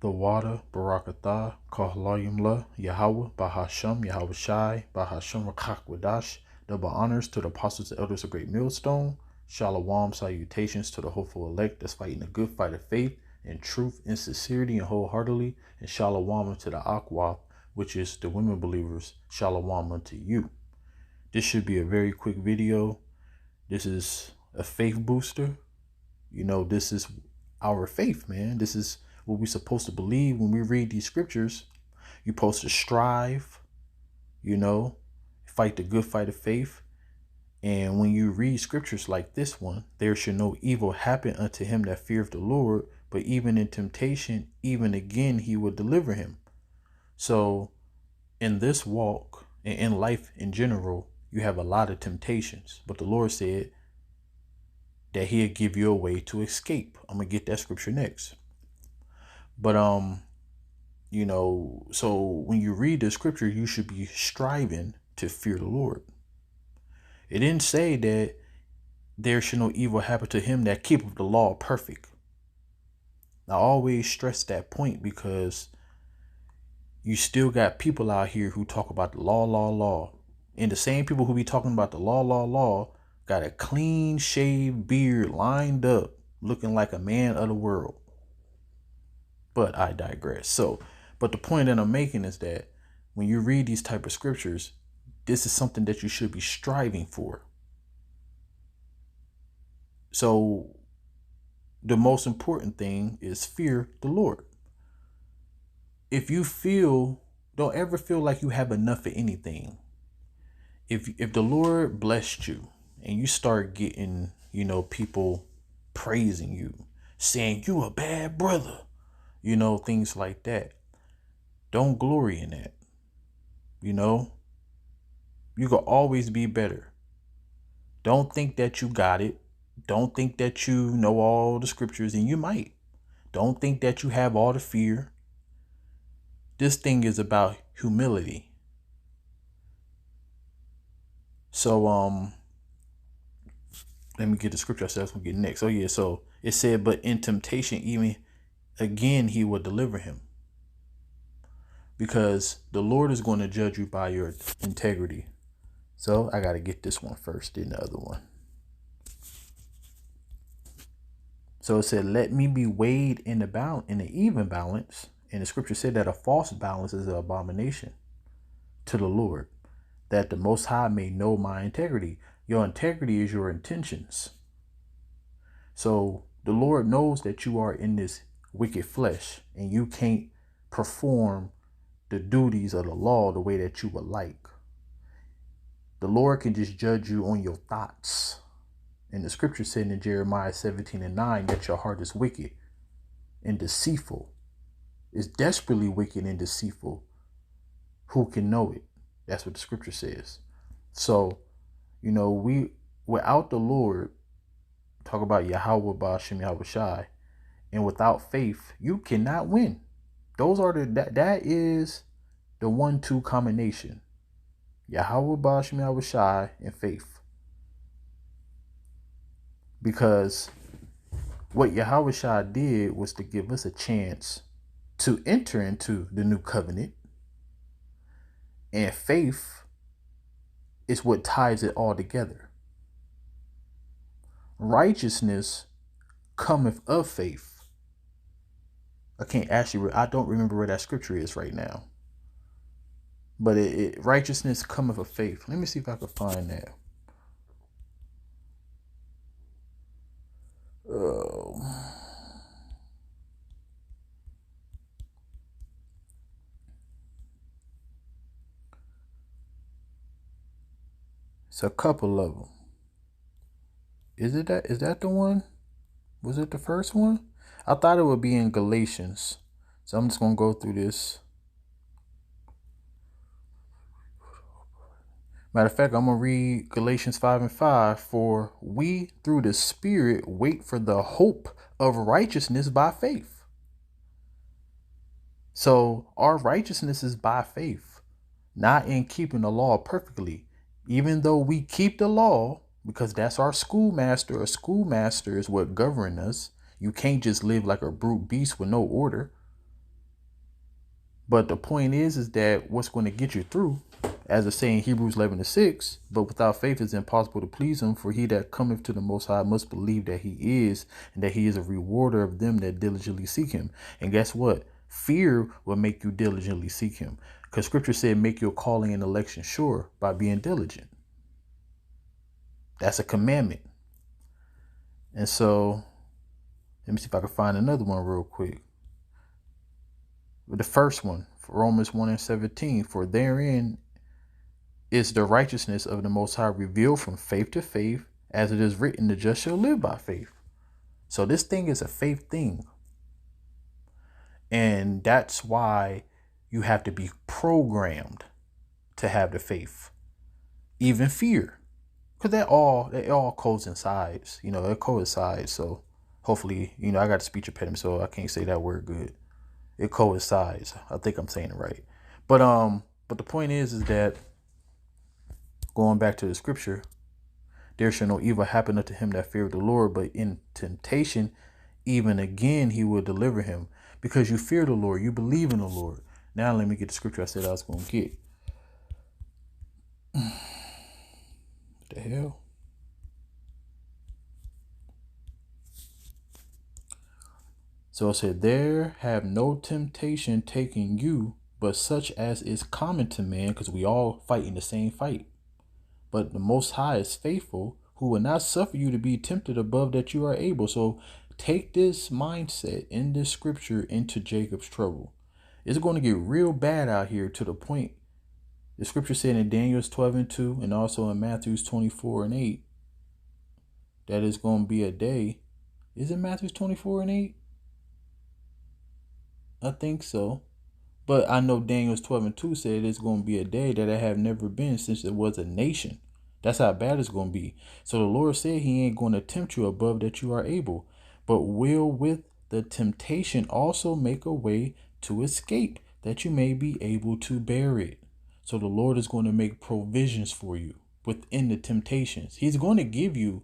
The water, Barakatah, Kahlayimla, Yahweh, Bahasham, Yahweh Shai, Bahasham Rakakwadash, double honors to the apostles and elders of Great Millstone, Shalom, salutations to the hopeful elect that's fighting a good fight of faith and truth and sincerity and wholeheartedly, and Shalom to the Aqua, which is the women believers, Shalom unto you. This should be a very quick video. This is a faith booster. You know, this is our faith, man. This is what we're supposed to believe when we read these scriptures. You're supposed to strive, you know, fight the good fight of faith. And when you read scriptures like this one, there should no evil happen unto him that feareth the Lord, but even in temptation, even again, he will deliver him. So in this walk and in life in general, you have a lot of temptations, but the Lord said that he'll give you a way to escape. I'm gonna get that scripture next. But you know, so when you read the scripture, you should be striving to fear the Lord. It didn't say that there should no evil happen to him that keepeth the law perfect. I always stress that point because you still got people out here who talk about the law. And the same people who be talking about the law got a clean shaved beard lined up looking like a man of the world. But I digress. But the point that I'm making is that when you read these type of scriptures, this is something that you should be striving for. So the most important thing is fear the Lord. If you don't ever feel like you have enough of anything. If the Lord blessed you and you start getting, you know, people praising you, saying you a bad brother, you know, things like that. Don't glory in that. You know, you can always be better. Don't think that you got it. Don't think that you know all the scriptures, and you might. Don't think that you have all the fear. This thing is about humility. So, let me get the scripture ourselves. We'll get next. Oh yeah, so it said, but in temptation, even again, he will deliver him. Because the Lord is going to judge you by your integrity. So I got to get this one first, then the other one. So it said, let me be weighed in the even balance. And the scripture said that a false balance is an abomination to the Lord, that the Most High may know my integrity. Your integrity is your intentions. So the Lord knows that you are in this wicked flesh and you can't perform the duties of the law the way that you would like. The Lord can just judge you on your thoughts. And the scripture said in Jeremiah 17:9 that your heart is wicked and deceitful. It's desperately wicked and deceitful. Who can know it? That's what the scripture says. So, you know, without the Lord, talk about Yahweh Ba'ashem Yahweh Shai, and without faith, you cannot win. Those are that is the 1-2 combination. Yahweh Ba'ashem Yahweh Shai and faith. Because what Yahweh Shai did was to give us a chance to enter into the new covenant. And faith is what ties it all together. Righteousness cometh of faith. I don't remember where that scripture is right now. But righteousness cometh of faith. Let me see if I can find that. It's a couple of them. Is that the one? Was it the first one? I thought it would be in Galatians. So I'm just going to go through this. Matter of fact, I'm going to read Galatians 5:5. For we through the Spirit wait for the hope of righteousness by faith. So our righteousness is by faith, not in keeping the law perfectly. Even though we keep the law, because that's our schoolmaster. A schoolmaster is what governs us. You can't just live like a brute beast with no order. But the point is that what's going to get you through, as it's saying Hebrews 11:6, but without faith it's impossible to please him, for he that cometh to the Most High must believe that he is, and that he is a rewarder of them that diligently seek him. And guess what? Fear will make you diligently seek him, because scripture said, make your calling and election sure by being diligent. That's a commandment. And so let me see if I can find another one real quick. The first one, Romans 1:17, for therein is the righteousness of the Most High revealed from faith to faith, as it is written, the just shall live by faith. So this thing is a faith thing. And that's why you have to be programmed to have the faith, even fear, because it all coincides. It coincides. So hopefully, I got a speech impediment, so I can't say that word good. It coincides. I think I'm saying it right. But the point is that, going back to the scripture, there shall no evil happen unto him that feareth the Lord, but in temptation, even again, he will deliver him. Because you fear the Lord, you believe in the Lord. Now let me get the scripture I said I was going to get. What the hell? So it said, there have no temptation taken you, but such as is common to man, because we all fight in the same fight. But the Most High is faithful, who will not suffer you to be tempted above that you are able. So take this mindset in this scripture into Jacob's trouble. It's going to get real bad out here, to the point the scripture said in Daniel 12:2 and also in Matthew 24:8 that it's going to be a day. Is it Matthew 24:8? I think so. But I know Daniel 12:2 said it's going to be a day that I have never been since it was a nation. That's how bad it's going to be. So the Lord said he ain't going to tempt you above that you are able, but will with the temptation also make a way to escape, that you may be able to bear it. So the Lord is going to make provisions for you within the temptations. He's going to give you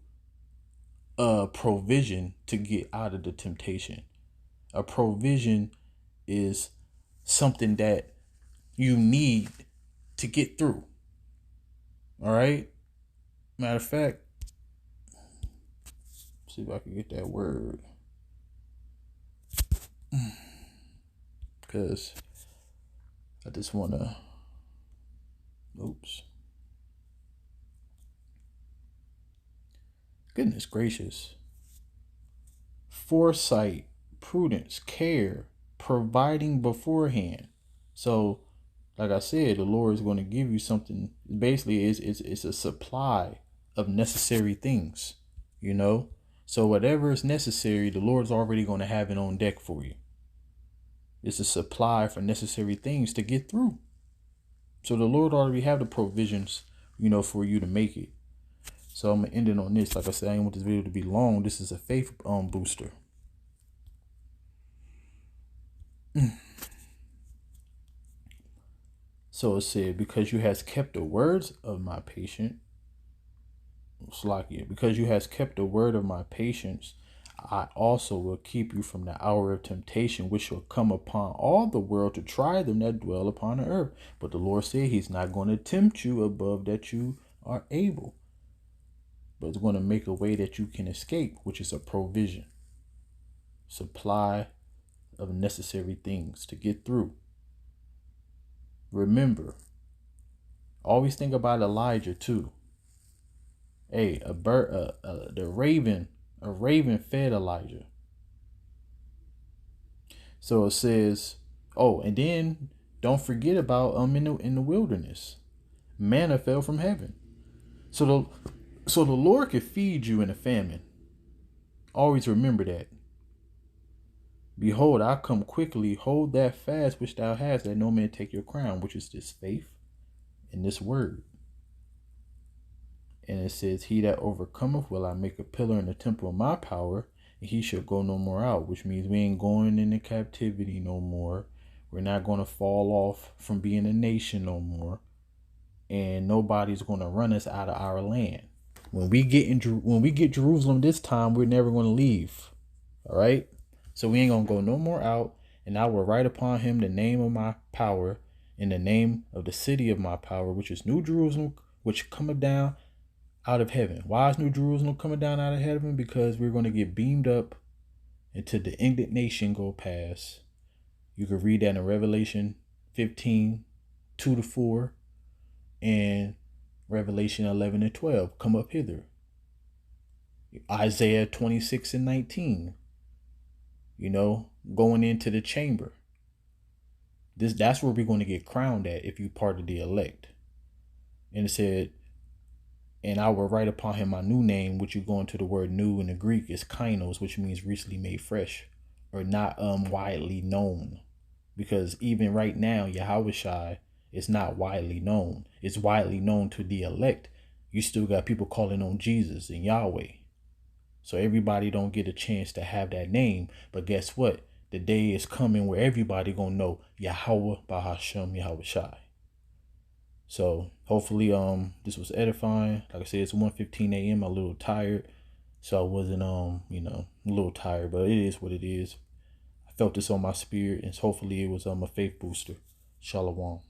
a provision to get out of the temptation. A provision is something that you need to get through. All right. Matter of fact, see if I can get that word, because I just want to, goodness gracious. Foresight, prudence, care, providing beforehand. So, like I said, the Lord is going to give you something. Basically, it's a supply of necessary things, So whatever is necessary, the Lord's already going to have it on deck for you. It's a supply for necessary things to get through. So the Lord already have the provisions, for you to make it. So I'm going to end it on this. Like I said, I didn't want this video to be long. This is a faith booster. So it said, because you has kept the words of my patience, because you has kept the word of my patience, I also will keep you from the hour of temptation, which shall come upon all the world to try them that dwell upon the earth. But the Lord said he's not going to tempt you above that you are able, but it's going to make a way that you can escape, which is a provision, supply of necessary things to get through. Remember, always think about Elijah too. Hey, a raven fed Elijah. So it says, and then don't forget about in the wilderness, manna fell from heaven. So the Lord could feed you in a famine. Always remember that. Behold, I come quickly. Hold that fast which thou hast, that no man take your crown, which is this faith and this word. And it says, he that overcometh will I make a pillar in the temple of my power, and he shall go no more out, which means we ain't going into captivity no more. We're not going to fall off from being a nation no more. And nobody's going to run us out of our land. When we get Jerusalem this time, we're never going to leave. All right. So we ain't going to go no more out. And I will write upon him the name of my power, and the name of the city of my power, which is New Jerusalem, which cometh down out of heaven. Why is New Jerusalem coming down out of heaven? Because we're going to get beamed up until the indignation go past. You can read that in Revelation 15, 2-4, and Revelation 11 and 12. Come up hither. Isaiah 26 and 19. Going into the chamber. That's where we're going to get crowned at if you part of the elect. And it said, and I will write upon him my new name, which you go into the word new in the Greek is kainos, which means recently made fresh, or not widely known. Because even right now, Yahushua is not widely known. It's widely known to the elect. You still got people calling on Jesus and Yahweh. So everybody don't get a chance to have that name. But guess what? The day is coming where everybody gonna know Yahweh Bahashem Yahushua. So hopefully this was edifying. Like I said, it's 1:15 a.m. I'm a little tired. So I wasn't a little tired, but it is what it is. I felt this on my spirit, and hopefully it was a faith booster. Shalom.